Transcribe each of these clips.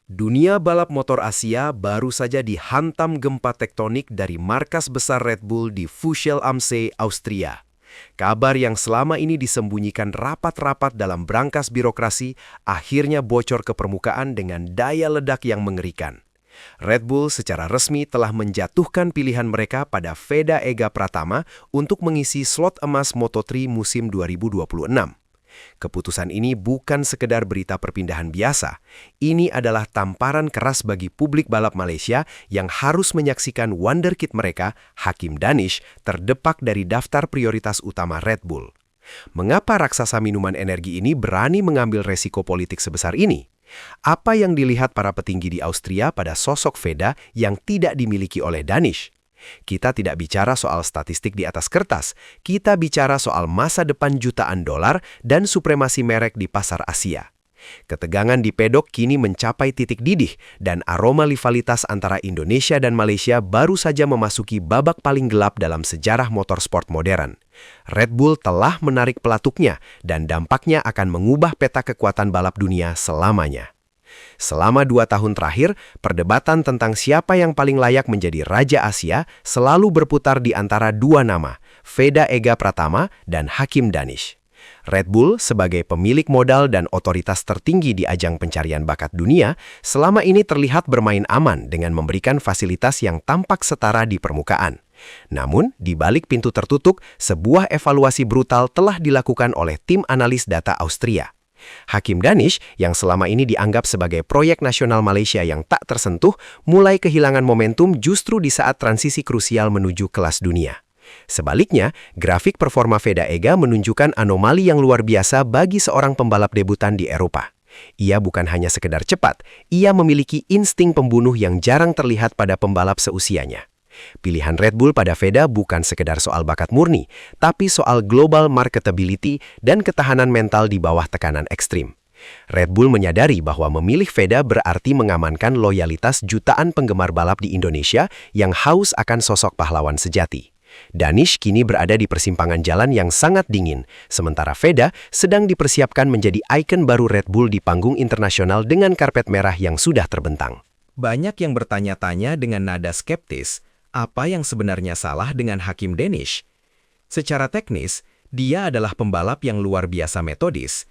Dunia balap motor Asia baru saja dihantam gempa tektonik dari markas besar Red Bull di Fuschel am See, Austria. Kabar yang selama ini disembunyikan rapat-rapat dalam brankas birokrasi akhirnya bocor ke permukaan dengan daya ledak yang mengerikan. Red Bull secara resmi telah menjatuhkan pilihan mereka pada Veda Ega Pratama untuk mengisi slot emas Moto3 musim 2026. Keputusan ini bukan sekedar berita perpindahan biasa. Ini adalah tamparan keras bagi publik balap Malaysia yang harus menyaksikan wonderkid mereka, Hakim Danish, terdepak dari daftar prioritas utama Red Bull. Mengapa raksasa minuman energi ini berani mengambil resiko politik sebesar ini? Apa yang dilihat para petinggi di Austria pada sosok Veda yang tidak dimiliki oleh Danish? Kita tidak bicara soal statistik di atas kertas, kita bicara soal masa depan jutaan dolar dan supremasi merek di pasar Asia. Ketegangan di pedok kini mencapai titik didih dan aroma rivalitas antara Indonesia dan Malaysia baru saja memasuki babak paling gelap dalam sejarah motorsport modern. Red Bull telah menarik pelatuknya dan dampaknya akan mengubah peta kekuatan balap dunia selamanya. Selama 2 tahun terakhir, perdebatan tentang siapa yang paling layak menjadi Raja Asia selalu berputar di antara dua nama, Veda Ega Pratama dan Hakim Danish. Red Bull sebagai pemilik modal dan otoritas tertinggi di ajang pencarian bakat dunia, selama ini terlihat bermain aman dengan memberikan fasilitas yang tampak setara di permukaan. Namun, di balik pintu tertutup, sebuah evaluasi brutal telah dilakukan oleh tim analis data Austria. Hakim Danish, yang selama ini dianggap sebagai proyek nasional Malaysia yang tak tersentuh, mulai kehilangan momentum justru di saat transisi krusial menuju kelas dunia. Sebaliknya, grafik performa Veda Ega menunjukkan anomali yang luar biasa bagi seorang pembalap debutan di Eropa. Ia bukan hanya sekedar cepat, ia memiliki insting pembunuh yang jarang terlihat pada pembalap seusianya. Pilihan Red Bull pada Veda bukan sekedar soal bakat murni, tapi soal global marketability dan ketahanan mental di bawah tekanan ekstrim. Red Bull menyadari bahwa memilih Veda berarti mengamankan loyalitas jutaan penggemar balap di Indonesia yang haus akan sosok pahlawan sejati. Danish kini berada di persimpangan jalan yang sangat dingin, sementara Veda sedang dipersiapkan menjadi ikon baru Red Bull di panggung internasional dengan karpet merah yang sudah terbentang. Banyak yang bertanya-tanya dengan nada skeptis, apa yang sebenarnya salah dengan Hakim Danish? Secara teknis, dia adalah pembalap yang luar biasa metodis.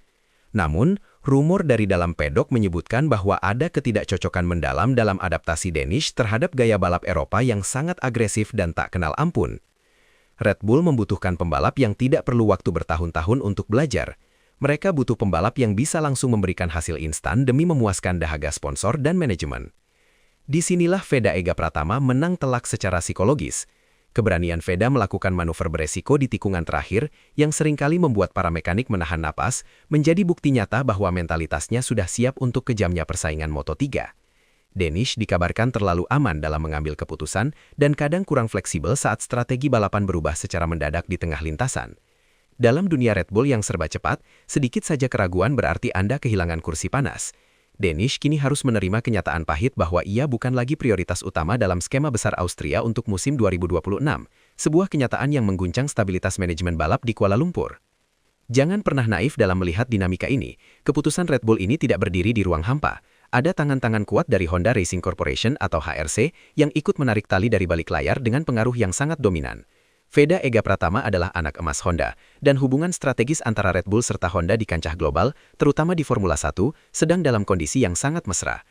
Namun, rumor dari dalam pedok menyebutkan bahwa ada ketidakcocokan mendalam dalam adaptasi Danish terhadap gaya balap Eropa yang sangat agresif dan tak kenal ampun. Red Bull membutuhkan pembalap yang tidak perlu waktu bertahun-tahun untuk belajar. Mereka butuh pembalap yang bisa langsung memberikan hasil instan demi memuaskan dahaga sponsor dan manajemen. Disinilah Veda Ega Pratama menang telak secara psikologis. Keberanian Veda melakukan manuver beresiko di tikungan terakhir yang seringkali membuat para mekanik menahan napas, menjadi bukti nyata bahwa mentalitasnya sudah siap untuk kejamnya persaingan Moto3. Danish dikabarkan terlalu aman dalam mengambil keputusan dan kadang kurang fleksibel saat strategi balapan berubah secara mendadak di tengah lintasan. Dalam dunia Red Bull yang serba cepat, sedikit saja keraguan berarti Anda kehilangan kursi panas. Danish kini harus menerima kenyataan pahit bahwa ia bukan lagi prioritas utama dalam skema besar Austria untuk musim 2026, sebuah kenyataan yang mengguncang stabilitas manajemen balap di Kuala Lumpur. Jangan pernah naif dalam melihat dinamika ini. Keputusan Red Bull ini tidak berdiri di ruang hampa. Ada tangan-tangan kuat dari Honda Racing Corporation atau HRC yang ikut menarik tali dari balik layar dengan pengaruh yang sangat dominan. Veda Ega Pratama adalah anak emas Honda, dan hubungan strategis antara Red Bull serta Honda di kancah global, terutama di Formula 1, sedang dalam kondisi yang sangat mesra.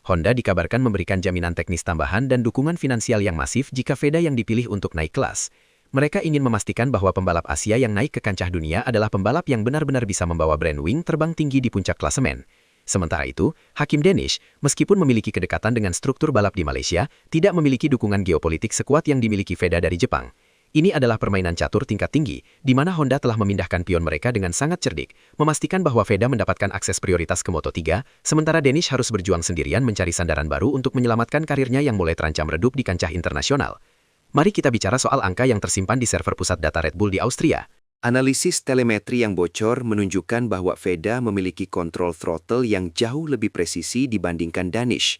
Honda dikabarkan memberikan jaminan teknis tambahan dan dukungan finansial yang masif jika Veda yang dipilih untuk naik kelas. Mereka ingin memastikan bahwa pembalap Asia yang naik ke kancah dunia adalah pembalap yang benar-benar bisa membawa brand wing terbang tinggi di puncak klasemen. Sementara itu, Hakim Danish, meskipun memiliki kedekatan dengan struktur balap di Malaysia, tidak memiliki dukungan geopolitik sekuat yang dimiliki Veda dari Jepang. Ini adalah permainan catur tingkat tinggi, di mana Honda telah memindahkan pion mereka dengan sangat cerdik, memastikan bahwa Veda mendapatkan akses prioritas ke Moto3, sementara Danish harus berjuang sendirian mencari sandaran baru untuk menyelamatkan karirnya yang mulai terancam redup di kancah internasional. Mari kita bicara soal angka yang tersimpan di server pusat data Red Bull di Austria. Analisis telemetri yang bocor menunjukkan bahwa Veda memiliki kontrol throttle yang jauh lebih presisi dibandingkan Danish,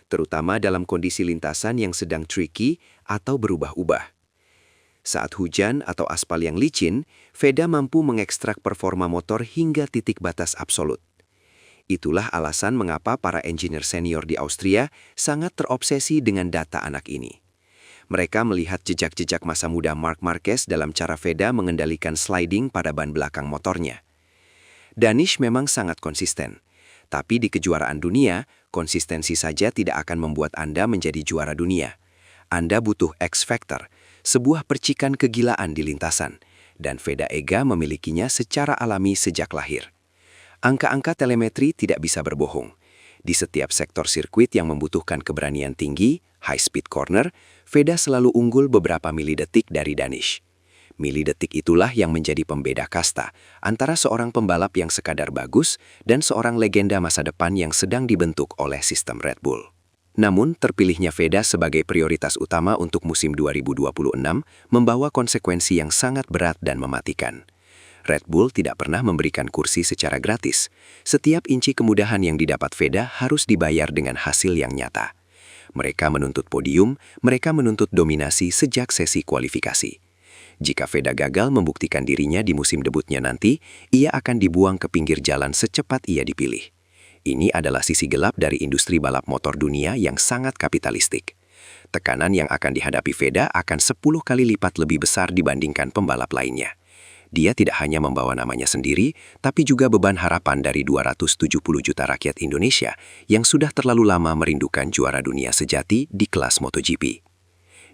terutama dalam kondisi lintasan yang sedang tricky atau berubah-ubah. Saat hujan atau aspal yang licin, Veda mampu mengekstrak performa motor hingga titik batas absolut. Itulah alasan mengapa para engineer senior di Austria sangat terobsesi dengan data anak ini. Mereka melihat jejak-jejak masa muda Marc Marquez dalam cara Veda mengendalikan sliding pada ban belakang motornya. Danish memang sangat konsisten, tapi di kejuaraan dunia, konsistensi saja tidak akan membuat Anda menjadi juara dunia. Anda butuh X Factor, sebuah percikan kegilaan di lintasan, dan Veda Ega memilikinya secara alami sejak lahir. Angka-angka telemetri tidak bisa berbohong. Di setiap sektor sirkuit yang membutuhkan keberanian tinggi, high-speed corner, Veda selalu unggul beberapa milidetik dari Danish. Milidetik itulah yang menjadi pembeda kasta antara seorang pembalap yang sekadar bagus dan seorang legenda masa depan yang sedang dibentuk oleh sistem Red Bull. Namun, terpilihnya Veda sebagai prioritas utama untuk musim 2026 membawa konsekuensi yang sangat berat dan mematikan. Red Bull tidak pernah memberikan kursi secara gratis. Setiap inci kemudahan yang didapat Veda harus dibayar dengan hasil yang nyata. Mereka menuntut podium, mereka menuntut dominasi sejak sesi kualifikasi. Jika Veda gagal membuktikan dirinya di musim debutnya nanti, ia akan dibuang ke pinggir jalan secepat ia dipilih. Ini adalah sisi gelap dari industri balap motor dunia yang sangat kapitalistik. Tekanan yang akan dihadapi Veda akan 10 kali lipat lebih besar dibandingkan pembalap lainnya. Dia tidak hanya membawa namanya sendiri, tapi juga beban harapan dari 270 juta rakyat Indonesia yang sudah terlalu lama merindukan juara dunia sejati di kelas MotoGP.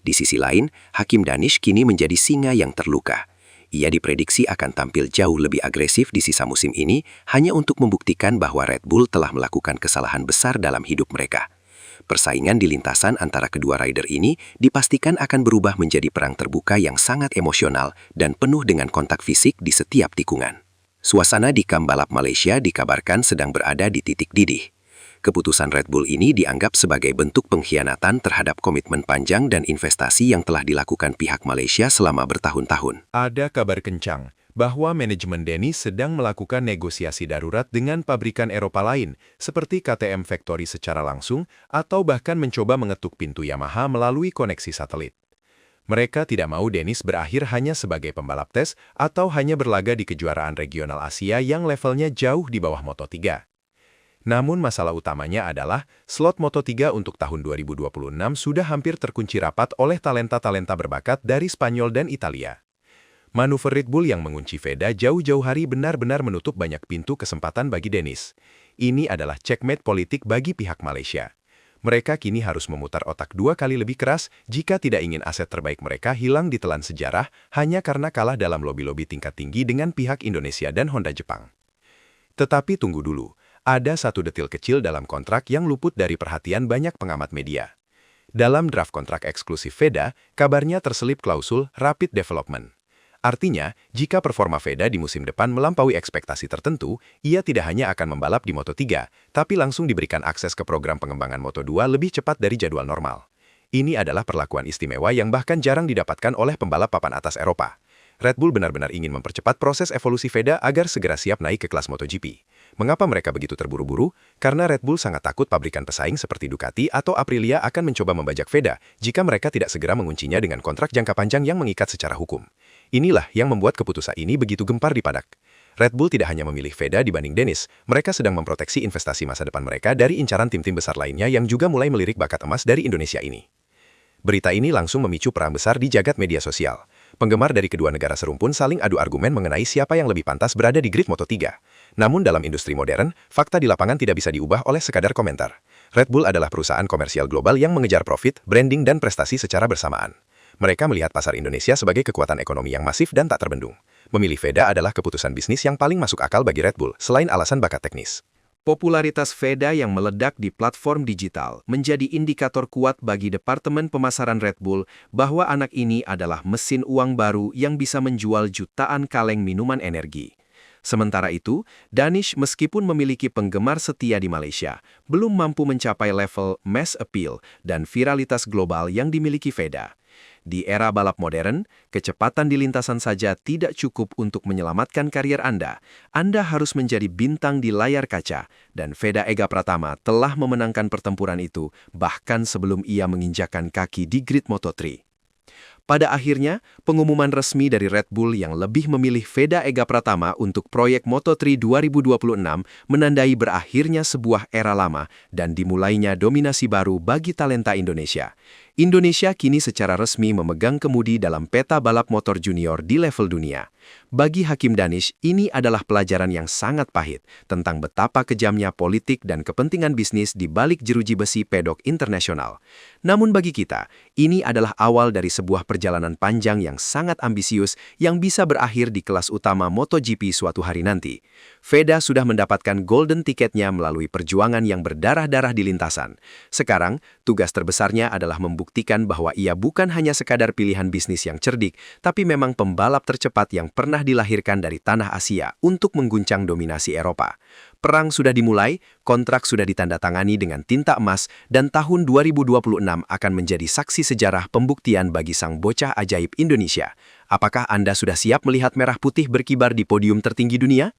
Di sisi lain, Hakim Danish kini menjadi singa yang terluka. Ia diprediksi akan tampil jauh lebih agresif di sisa musim ini hanya untuk membuktikan bahwa Red Bull telah melakukan kesalahan besar dalam hidup mereka. Persaingan di lintasan antara kedua rider ini dipastikan akan berubah menjadi perang terbuka yang sangat emosional dan penuh dengan kontak fisik di setiap tikungan. Suasana di kamp balap Malaysia dikabarkan sedang berada di titik didih. Keputusan Red Bull ini dianggap sebagai bentuk pengkhianatan terhadap komitmen panjang dan investasi yang telah dilakukan pihak Malaysia selama bertahun-tahun. Ada kabar kencang bahwa manajemen Danish sedang melakukan negosiasi darurat dengan pabrikan Eropa lain, seperti KTM Factory secara langsung, atau bahkan mencoba mengetuk pintu Yamaha melalui koneksi satelit. Mereka tidak mau Danish berakhir hanya sebagai pembalap tes atau hanya berlaga di kejuaraan regional Asia yang levelnya jauh di bawah Moto3. Namun masalah utamanya adalah slot Moto3 untuk tahun 2026 sudah hampir terkunci rapat oleh talenta-talenta berbakat dari Spanyol dan Italia. Manuver Red Bull yang mengunci Veda jauh-jauh hari benar-benar menutup banyak pintu kesempatan bagi Danish. Ini adalah checkmate politik bagi pihak Malaysia. Mereka kini harus memutar otak 2 kali lebih keras jika tidak ingin aset terbaik mereka hilang ditelan sejarah hanya karena kalah dalam lobi-lobi tingkat tinggi dengan pihak Indonesia dan Honda Jepang. Tetapi tunggu dulu. Ada satu detil kecil dalam kontrak yang luput dari perhatian banyak pengamat media. Dalam draft kontrak eksklusif Veda, kabarnya terselip klausul rapid development. Artinya, jika performa Veda di musim depan melampaui ekspektasi tertentu, ia tidak hanya akan membalap di Moto3, tapi langsung diberikan akses ke program pengembangan Moto2 lebih cepat dari jadwal normal. Ini adalah perlakuan istimewa yang bahkan jarang didapatkan oleh pembalap papan atas Eropa. Red Bull benar-benar ingin mempercepat proses evolusi Veda agar segera siap naik ke kelas MotoGP. Mengapa mereka begitu terburu-buru? Karena Red Bull sangat takut pabrikan pesaing seperti Ducati atau Aprilia akan mencoba membajak Veda jika mereka tidak segera menguncinya dengan kontrak jangka panjang yang mengikat secara hukum. Inilah yang membuat keputusan ini begitu gempar di Padak. Red Bull tidak hanya memilih Veda dibanding Danish, mereka sedang memproteksi investasi masa depan mereka dari incaran tim-tim besar lainnya yang juga mulai melirik bakat emas dari Indonesia ini. Berita ini langsung memicu perang besar di jagat media sosial. Penggemar dari kedua negara serumpun saling adu argumen mengenai siapa yang lebih pantas berada di grid Moto3. Namun dalam industri modern, fakta di lapangan tidak bisa diubah oleh sekadar komentar. Red Bull adalah perusahaan komersial global yang mengejar profit, branding, dan prestasi secara bersamaan. Mereka melihat pasar Indonesia sebagai kekuatan ekonomi yang masif dan tak terbendung. Memilih Veda adalah keputusan bisnis yang paling masuk akal bagi Red Bull, selain alasan bakat teknis. Popularitas Veda yang meledak di platform digital menjadi indikator kuat bagi Departemen Pemasaran Red Bull bahwa anak ini adalah mesin uang baru yang bisa menjual jutaan kaleng minuman energi. Sementara itu, Danish meskipun memiliki penggemar setia di Malaysia, belum mampu mencapai level mass appeal dan viralitas global yang dimiliki Veda. Di era balap modern, kecepatan di lintasan saja tidak cukup untuk menyelamatkan karier Anda. Anda harus menjadi bintang di layar kaca, dan Veda Ega Pratama telah memenangkan pertempuran itu bahkan sebelum ia menginjakkan kaki di grid Moto3. Pada akhirnya, pengumuman resmi dari Red Bull yang lebih memilih Veda Ega Pratama untuk proyek Moto3 2026 menandai berakhirnya sebuah era lama dan dimulainya dominasi baru bagi talenta Indonesia. Indonesia kini secara resmi memegang kemudi dalam peta balap motor junior di level dunia. Bagi Hakim Danish, ini adalah pelajaran yang sangat pahit tentang betapa kejamnya politik dan kepentingan bisnis di balik jeruji besi pedok internasional. Namun bagi kita, ini adalah awal dari sebuah perjalanan panjang yang sangat ambisius yang bisa berakhir di kelas utama MotoGP suatu hari nanti. Veda sudah mendapatkan golden tiketnya melalui perjuangan yang berdarah-darah di lintasan. Sekarang, tugas terbesarnya adalah membuktikan bahwa ia bukan hanya sekadar pilihan bisnis yang cerdik, tapi memang pembalap tercepat yang pernah dilahirkan dari tanah Asia untuk mengguncang dominasi Eropa. Perang sudah dimulai, kontrak sudah ditandatangani dengan tinta emas, dan tahun 2026 akan menjadi saksi sejarah pembuktian bagi sang bocah ajaib Indonesia. Apakah Anda sudah siap melihat merah putih berkibar di podium tertinggi dunia?